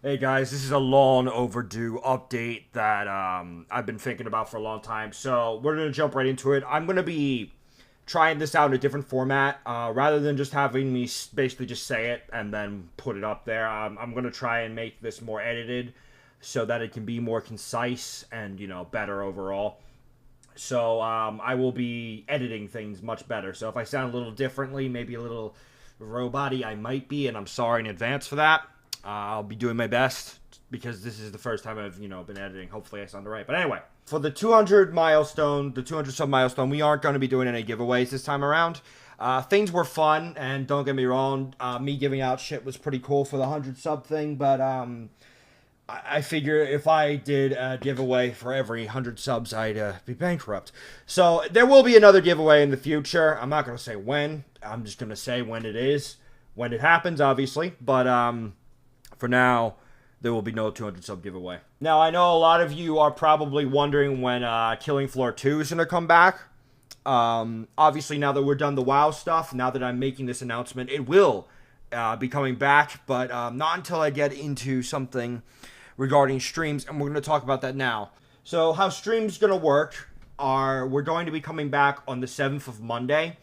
Hey guys, this is a long overdue update that I've been thinking about for a long time. So we're gonna jump right into it. I'm gonna be trying this out in a different format, rather than just having me basically just say it and then put it up there. I'm gonna try and make this more edited so that it can be more concise and better overall. So I will be editing things much better. So if I sound a little differently, maybe a little robot-y, I might be, and I'm sorry in advance for that. I'll be doing my best because this is the first time I've been editing. Hopefully I sound right. But anyway, for the 200 milestone, the 200 sub milestone, we aren't going to be doing any giveaways this time around. Things were fun, and don't get me wrong, me giving out shit was pretty cool for the 100 sub thing, but I figure if I did a giveaway for every 100 subs, I'd be bankrupt. So there will be another giveaway in the future. I'm not going to say when. I'm just going to say when it is. When it happens, obviously. But for now, there will be no 200 sub giveaway. Now, I know a lot of you are probably wondering when Killing Floor 2 is going to come back. Obviously, now that we're done the WoW stuff, now that I'm making this announcement, it will be coming back. But not until I get into something regarding streams, and we're going to talk about that now. So how streams going to work are we're going to be coming back on the 7th of Monday,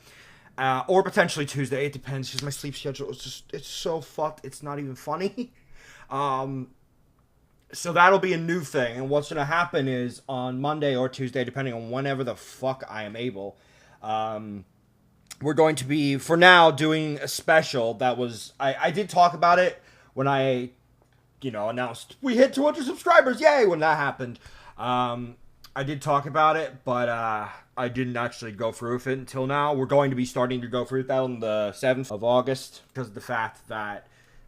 or potentially Tuesday. It depends because my sleep schedule is it's so fucked. It's not even funny. So that'll be a new thing, and what's going to happen is on Monday or Tuesday, depending on whenever the fuck I am able, we're going to be, for now, doing a special that was, I did talk about it when I announced we hit 200 subscribers, yay, when that happened. I did talk about it, but I didn't actually go through with it until now. We're going to be starting to go through that on the 7th of August because of the fact that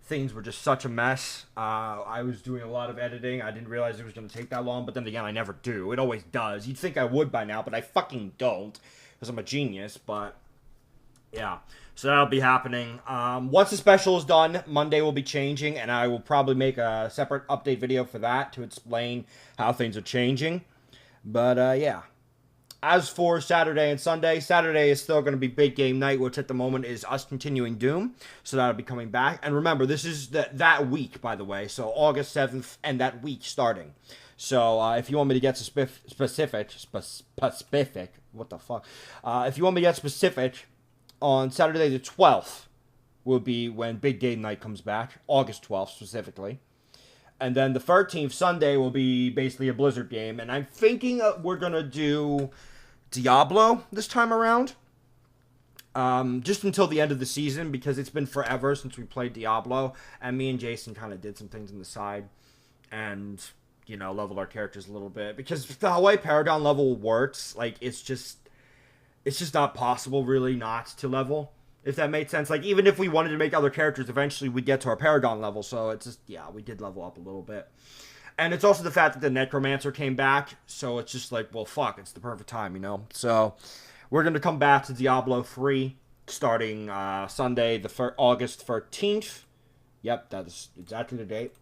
things were just such a mess. I was doing a lot of editing. I didn't realize it was going to take that long, but then again, I never do. It always does. You'd think I would by now, but I fucking don't because I'm a genius, but yeah. So that'll be happening. Once the special is done, Monday will be changing, and I will probably make a separate update video for that to explain how things are changing. But yeah. As for Saturday and Sunday, Saturday is still going to be big game night, which at the moment is us continuing Doom. So that'll be coming back. And remember, this is that week, by the way. So August 7th and that week starting. So if you want me to get specific, what the fuck? If you want me to get specific, on Saturday the 12th will be when Big Game Night comes back, August 12th specifically. And then the 13th, Sunday, will be basically a Blizzard game. And I'm thinking we're going to do Diablo this time around. Just until the end of the season, because it's been forever since we played Diablo. And me and Jason kind of did some things on the side. And, leveled our characters a little bit. Because the way Paragon level works, like, it's just not possible, really, not to level. If that made sense. Like, even if we wanted to make other characters, eventually we'd get to our Paragon level. So it's just, yeah, we did level up a little bit. And it's also the fact that the Necromancer came back. So it's just like, well, fuck, it's the perfect time, So we're going to come back to Diablo 3 starting Sunday, August 13th. Yep, that's exactly the date.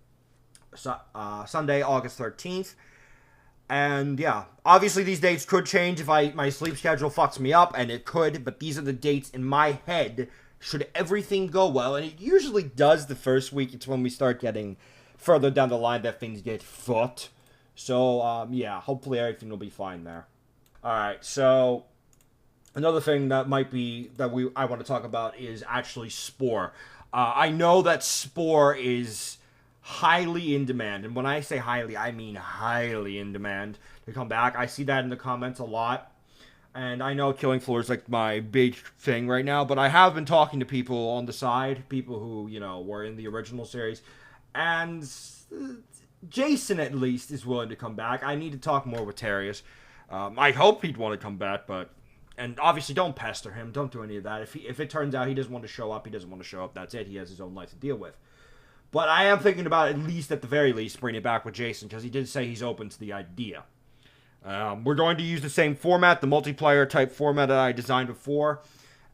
So, Sunday, August 13th. And yeah, obviously these dates could change if my sleep schedule fucks me up, and it could, but these are the dates in my head should everything go well, and it usually does the first week. It's when we start getting further down the line that things get fucked. So yeah, hopefully everything will be fine there. Alright, so another thing that I want to talk about is actually Spore. I know that Spore is highly in demand, and when I say highly, I mean highly in demand to come back. I see that in the comments a lot, and I know Killing Floor is like my big thing right now, but I have been talking to people on the side, people who were in the original series, and Jason at least is willing to come back. I need to talk more with Terrius. I hope he'd want to come back, and obviously don't pester him, don't do any of that. If it turns out he doesn't want to show up, he doesn't want to show up. That's it. He has his own life to deal with. But I am thinking about, at the very least, bringing it back with Jason, because he did say he's open to the idea. We're going to use the same format, the multiplayer type format that I designed before.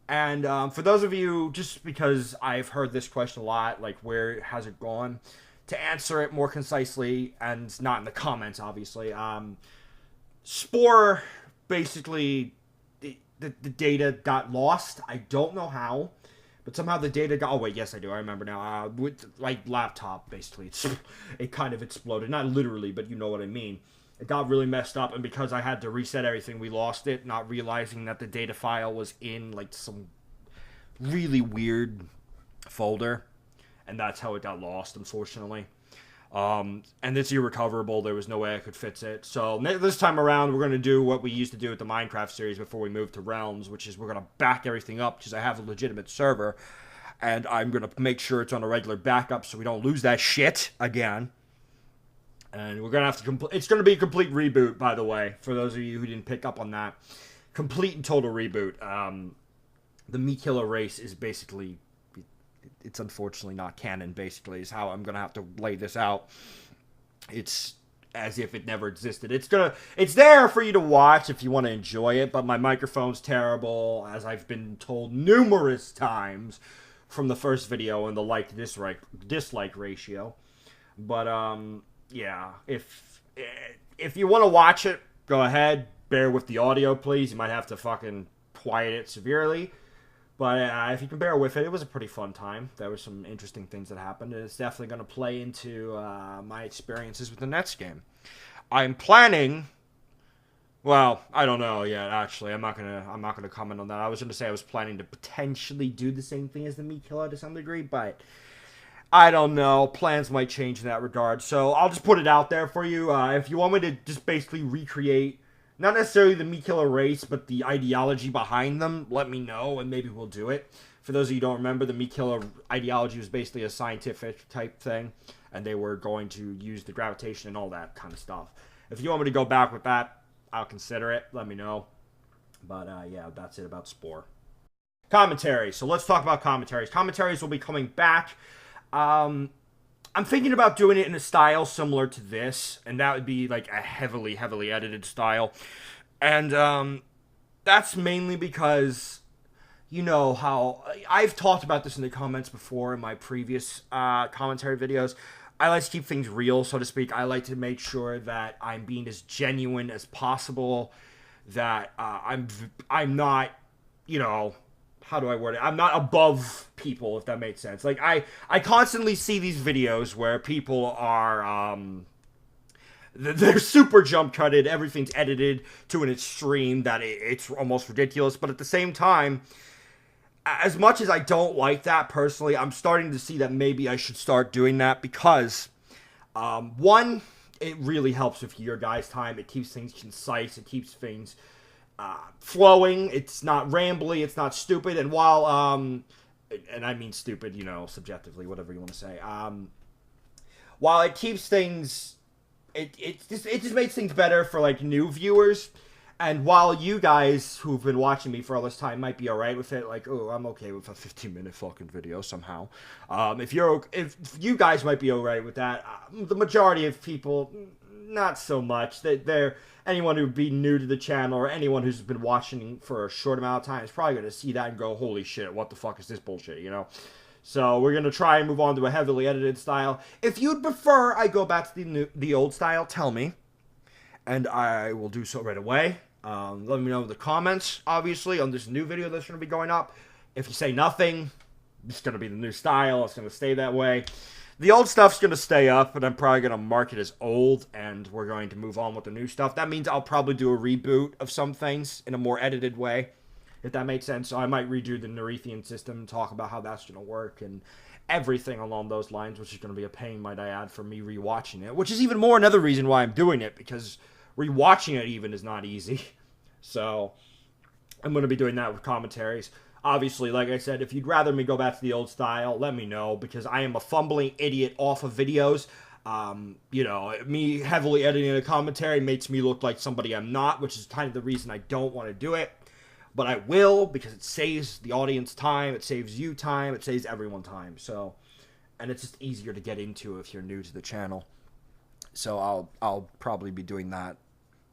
And for those of you, just because I've heard this question a lot, like where has it gone, to answer it more concisely, and not in the comments, obviously, Spore, basically, the data got lost. I don't know how. But somehow the data got... Oh, wait, yes, I do. I remember now. With, like, laptop, basically. It kind of exploded. Not literally, but you know what I mean. It got really messed up, and because I had to reset everything, we lost it, not realizing that the data file was in, like, some really weird folder. And that's how it got lost, unfortunately. And it's irrecoverable. There was no way I could fix it. So this time around, we're going to do what we used to do with the Minecraft series before we moved to Realms, which is we're going to back everything up because I have a legitimate server. And I'm going to make sure it's on a regular backup so we don't lose that shit again. And we're going to have to... It's going to be a complete reboot, by the way, for those of you who didn't pick up on that. Complete and total reboot. The Meat Killer race is basically... It's unfortunately not canon, basically, is how I'm going to have to lay this out. It's as if it never existed. It's there for you to watch if you want to enjoy it, but my microphone's terrible, as I've been told numerous times from the first video and the like-dislike ratio. But, yeah, if you want to watch it, go ahead. Bear with the audio, please. You might have to fucking quiet it severely. But if you can bear with it, it was a pretty fun time. There were some interesting things that happened, and it's definitely going to play into my experiences with the Nets game. I'm planning... Well, I don't know yet, actually. I'm not gonna comment on that. I was going to say I was planning to potentially do the same thing as the Meat Killer to some degree, but... I don't know. Plans might change in that regard. So I'll just put it out there for you. If you want me to just basically recreate, not necessarily the Meat Killer race, but the ideology behind them, let me know and maybe we'll do it. For those of you who don't remember, the Meat Killer ideology was basically a scientific type thing, and they were going to use the gravitation and all that kind of stuff. If you want me to go back with that, I'll consider it. Let me know. But yeah, that's it about Spore. Commentaries. So let's talk about commentaries. Commentaries will be coming back. I'm thinking about doing it in a style similar to this, and that would be like a heavily edited style. And that's mainly because, you know how I've talked about this in the comments before in my previous commentary videos. I like to keep things real, so to speak. I like to make sure that I'm being as genuine as possible, that I'm not, you know, how do I word it? I'm not above people, if that makes sense. Like, I constantly see these videos where people are, they're super jump cutted, everything's edited to an extreme that it's almost ridiculous, but at the same time, as much as I don't like that personally, I'm starting to see that maybe I should start doing that because, one, it really helps with your guys' time, it keeps things concise, it keeps things... flowing, it's not rambly, it's not stupid, and while, and I mean stupid, you know, subjectively, whatever you want to say, while it keeps things, it just makes things better for, like, new viewers, and while you guys who've been watching me for all this time might be alright with it, like, oh, I'm okay with a 15-minute fucking video somehow, if you guys might be alright with that, the majority of people, not so much. Anyone who would be new to the channel or anyone who's been watching for a short amount of time is probably going to see that and go, holy shit, what the fuck is this bullshit, you know? So we're going to try and move on to a heavily edited style. If you'd prefer I go back to the old style, tell me. And I will do so right away. Let me know in the comments, obviously, on this new video that's going to be going up. If you say nothing, it's going to be the new style. It's going to stay that way. The old stuff's going to stay up, but I'm probably going to mark it as old, and we're going to move on with the new stuff. That means I'll probably do a reboot of some things in a more edited way, if that makes sense. So I might redo the Nerethian system, talk about how that's going to work, and everything along those lines, which is going to be a pain, might I add, for me rewatching it, which is even more another reason why I'm doing it, because rewatching it even is not easy. So I'm going to be doing that with commentaries. Obviously, like I said, if you'd rather me go back to the old style, let me know, because I am a fumbling idiot off of videos. You know, me heavily editing a commentary makes me look like somebody I'm not, which is kind of the reason I don't want to do it. But I will, because it saves the audience time, it saves you time, it saves everyone time. So, and it's just easier to get into if you're new to the channel. So I'll probably be doing that.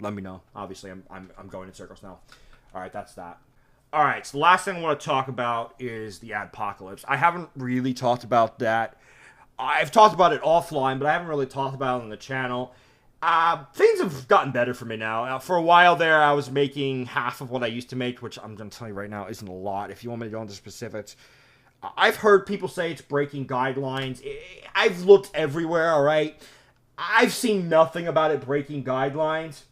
Let me know. Obviously, I'm going in circles now. All right, that's that. Alright, so the last thing I want to talk about is the Adpocalypse. I haven't really talked about that. I've talked about it offline, but I haven't really talked about it on the channel. Things have gotten better for me now. For a while there, I was making half of what I used to make, which I'm going to tell you right now isn't a lot. If you want me to go into specifics, I've heard people say it's breaking guidelines. I've looked everywhere, all right? I've seen nothing about it breaking guidelines.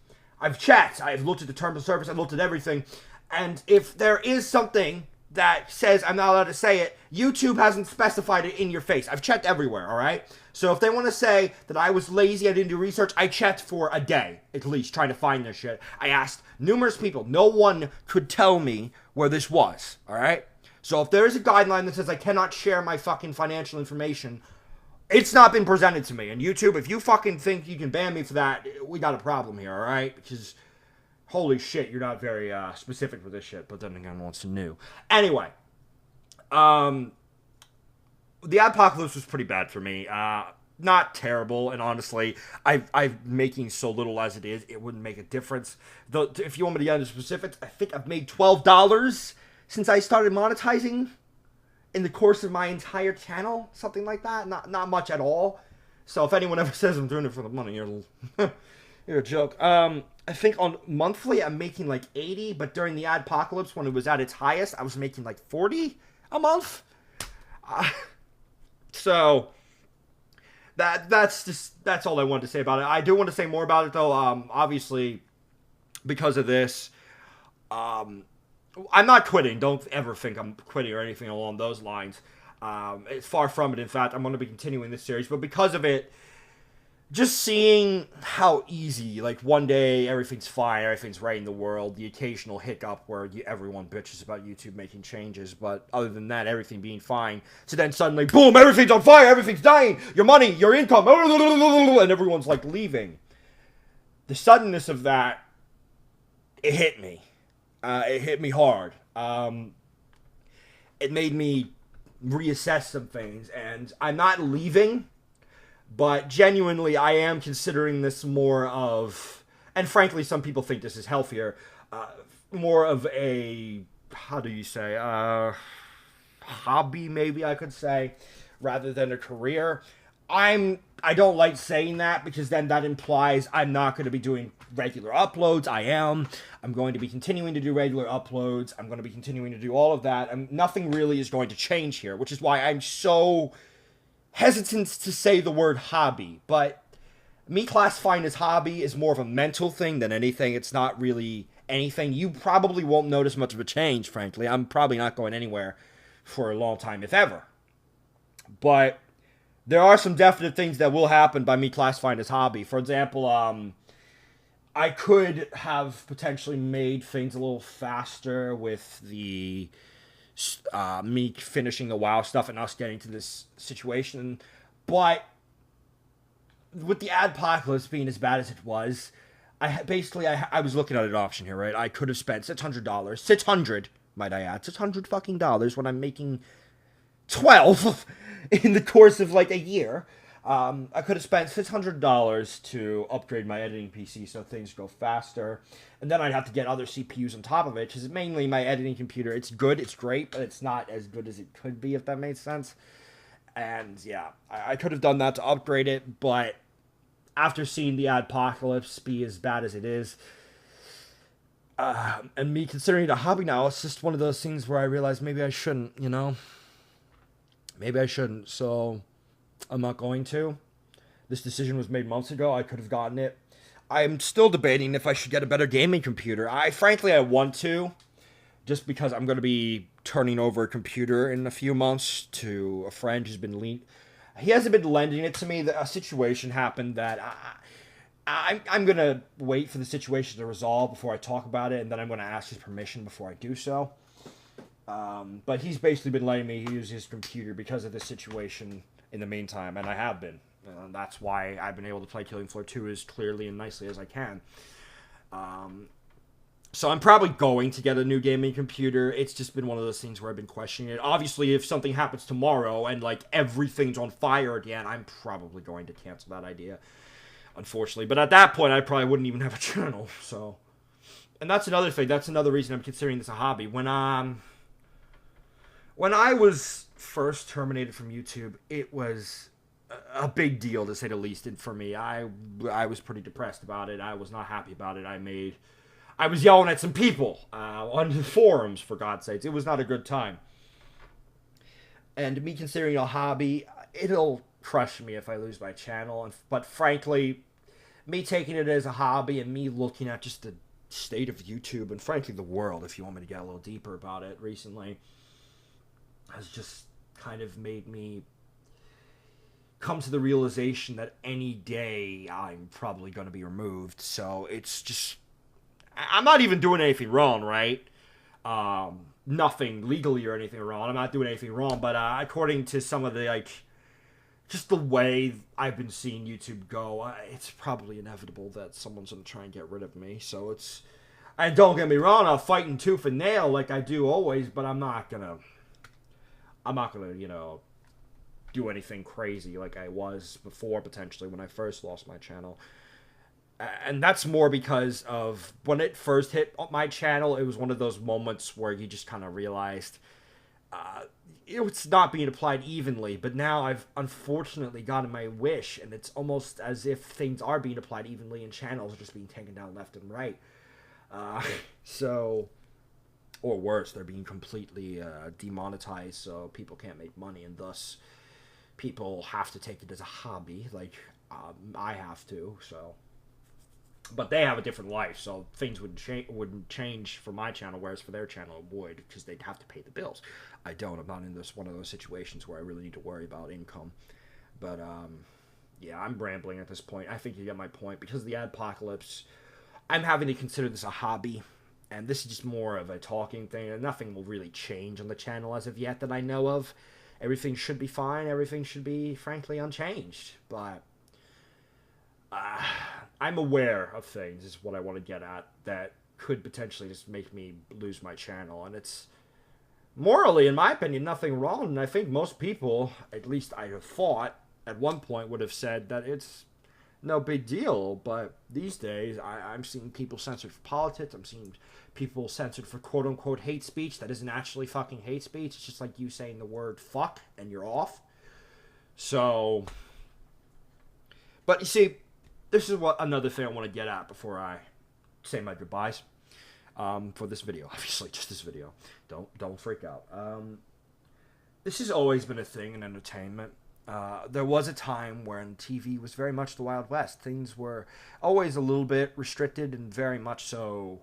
I've checked. I've looked at the terms of service. I've looked at everything. And if there is something that says I'm not allowed to say it, YouTube hasn't specified it in your face. I've checked everywhere, all right? So if they want to say that I was lazy, I didn't do research, I checked for a day, at least, trying to find this shit. I asked numerous people. No one could tell me where this was, all right? So if there is a guideline that says I cannot share my fucking financial information, it's not been presented to me. And YouTube, if you fucking think you can ban me for that, we got a problem here, all right? Because holy shit, you're not very specific with this shit. But then again, what's new? Anyway, the apocalypse was pretty bad for me. Not terrible, and honestly, I'm making so little as it is, it wouldn't make a difference. Though, if you want me to get into specifics, I think I've made $12 since I started monetizing in the course of my entire channel, something like that. Not much at all. So if anyone ever says I'm doing it for the money, you're a joke. I think on monthly I'm making like 80, but during the adpocalypse when it was at its highest, I was making like 40 a month. So that's all I wanted to say about it. I do want to say more about it though. Obviously, because of this, I'm not quitting. Don't ever think I'm quitting or anything along those lines. It's far from it. In fact, I'm going to be continuing this series. But because of it, just seeing how easy, like one day everything's fine, everything's right in the world, the occasional hiccup where everyone bitches about YouTube making changes, but other than that, everything being fine. So then suddenly, boom, everything's on fire, everything's dying, your money, your income, and everyone's like leaving. The suddenness of that, it hit me. It hit me hard. It made me reassess some things, and I'm not leaving, but genuinely I am considering this more of, and frankly some people think this is healthier, more of a, how do you say, hobby maybe I could say, rather than a career. I don't like saying that because then that implies I'm not going to be doing regular uploads. I'm going to be continuing to do regular uploads. I'm going to be continuing to do all of that. And nothing really is going to change here, which is why I'm so hesitant to say the word hobby. But me classifying as hobby is more of a mental thing than anything. It's not really anything. You probably won't notice much of a change, frankly. I'm probably not going anywhere for a long time, if ever. But there are some definite things that will happen by me classifying as hobby. For example, I could have potentially made things a little faster with the me finishing the WoW stuff and us getting to this situation. But with the adpocalypse being as bad as it was, I was looking at an option here, right? I could have spent $600. 600, might I add. $600 fucking dollars when I'm making 12 in the course of like a year. I could have spent $600 to upgrade my editing PC so things go faster, and then I'd have to get other CPUs on top of it, because mainly my editing computer, it's good, it's great, but it's not as good as it could be, if that makes sense. And yeah, I could have done that to upgrade it, but after seeing the adpocalypse be as bad as it is, and me considering it a hobby now, it's just one of those things where I realize maybe I shouldn't, you know? Maybe I shouldn't, so I'm not going to. This decision was made months ago. I could have gotten it. I'm still debating if I should get a better gaming computer. Frankly, I want to, just because I'm going to be turning over a computer in a few months to a friend who's been he hasn't been lending it to me. A situation happened that I'm going to wait for the situation to resolve before I talk about it, and then I'm going to ask his permission before I do so. But he's basically been letting me use his computer because of this situation in the meantime, and I have been. That's why I've been able to play Killing Floor 2 as clearly and nicely as I can. So I'm probably going to get a new gaming computer. It's just been one of those things where I've been questioning it. Obviously, if something happens tomorrow and, like, everything's on fire again, I'm probably going to cancel that idea, unfortunately. But at that point, I probably wouldn't even have a channel, so. And that's another thing. That's another reason I'm considering this a hobby. When I was first terminated from YouTube, it was a big deal, to say the least. And for me, I was pretty depressed about it. I was not happy about it. I was yelling at some people on the forums, for God's sakes. It was not a good time. And me considering a hobby, it'll crush me if I lose my channel. But frankly, me taking it as a hobby and me looking at just the state of YouTube and frankly the world, if you want me to get a little deeper about it recently, has just kind of made me come to the realization that any day I'm probably going to be removed. So it's just, I'm not even doing anything wrong, right? Nothing legally or anything wrong. I'm not doing anything wrong, but according to some of the, like, just the way I've been seeing YouTube go, it's probably inevitable that someone's going to try and get rid of me. So it's, and don't get me wrong, I'll fight in tooth and nail like I do always, but I'm not gonna, you know, do anything crazy like I was before, potentially, when I first lost my channel. And that's more because of when it first hit my channel, it was one of those moments where you just kind of realized it's not being applied evenly. But now I've unfortunately gotten my wish, and it's almost as if things are being applied evenly and channels are just being taken down left and right. So, or worse, they're being completely demonetized, so people can't make money, and thus people have to take it as a hobby, like I have to. So, but they have a different life, so things wouldn't change for my channel, whereas for their channel it would, because they'd have to pay the bills. I don't. I'm not in this one of those situations where I really need to worry about income. But yeah, I'm rambling at this point. I think you get my point. Because of the adpocalypse, I'm having to consider this a hobby, and this is just more of a talking thing, and nothing will really change on the channel as of yet that I know of. Everything should be fine. Everything should be, frankly, unchanged. But I'm aware of things, is what I want to get at, that could potentially just make me lose my channel. And it's, morally, in my opinion, nothing wrong. And I think most people, at least I have thought, at one point would have said that it's no big deal. But these days, I'm seeing people censored for politics. I'm seeing people censored for quote-unquote hate speech that isn't actually fucking hate speech. It's just like you saying the word fuck and you're off. So, but you see, this is what another thing I want to get at before I say my goodbyes for this video. Obviously, just this video. Don't freak out. This has always been a thing in entertainment. There was a time when TV was very much the Wild West. Things were always a little bit restricted and very much so,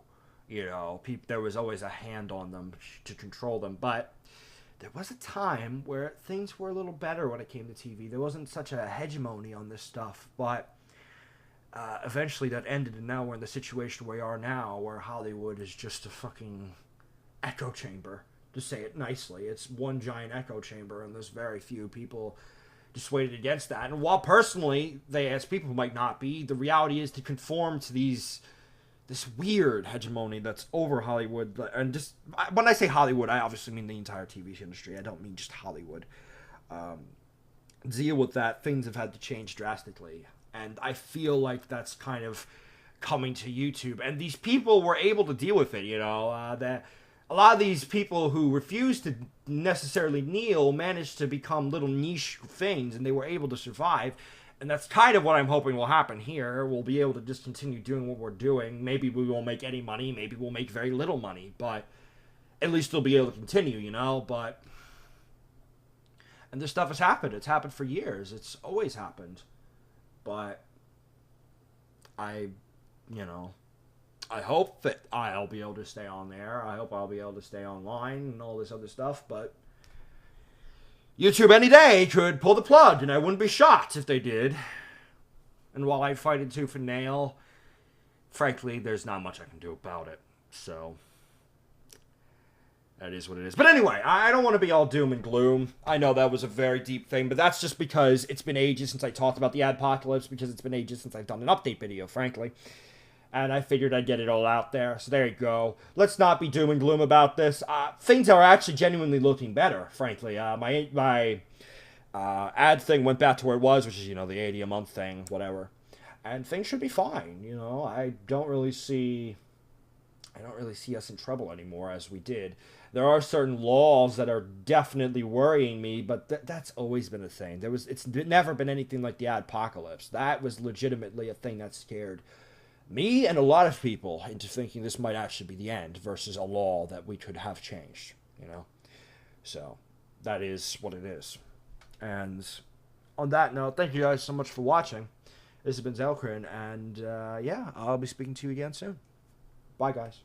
you know, there was always a hand on them to control them. But there was a time where things were a little better when it came to TV. There wasn't such a hegemony on this stuff, but eventually that ended, and now we're in the situation we are now, where Hollywood is just a fucking echo chamber, to say it nicely. It's one giant echo chamber, and there's very few people dissuaded against that. And while personally, they as people might not be, the reality is to conform to this weird hegemony that's over Hollywood. And just, when I say Hollywood, I obviously mean the entire TV industry. I don't mean just Hollywood. Deal with that, things have had to change drastically. And I feel like that's kind of coming to YouTube. And these people were able to deal with it, you know. That a lot of these people who refused to necessarily kneel managed to become little niche things, and they were able to survive. And that's kind of what I'm hoping will happen here. We'll be able to just continue doing what we're doing. Maybe we won't make any money. Maybe we'll make very little money. But at least they'll be able to continue, you know. But, and this stuff has happened. It's happened for years. It's always happened. But I hope that I'll be able to stay on there. I hope I'll be able to stay online and all this other stuff. But YouTube any day could pull the plug, and I wouldn't be shocked if they did. And while I fight it tooth and nail, frankly, there's not much I can do about it. So that is what it is. But anyway, I don't want to be all doom and gloom. I know that was a very deep thing, but that's just because it's been ages since I talked about the adpocalypse, because it's been ages since I've done an update video, frankly. And I figured I'd get it all out there. So there you go. Let's not be doom and gloom about this. Things are actually genuinely looking better, frankly. My ad thing went back to where it was, which is, you know, the 80 a month thing, whatever. And things should be fine, you know. I don't really see us in trouble anymore as we did. There are certain laws that are definitely worrying me, but that's always been a thing. It's never been anything like the adpocalypse. That was legitimately a thing that scared me and a lot of people into thinking this might actually be the end versus a law that we could have changed, you know? So, that is what it is. And on that note, thank you guys so much for watching. This has been Xel'crin, and yeah, I'll be speaking to you again soon. Bye, guys.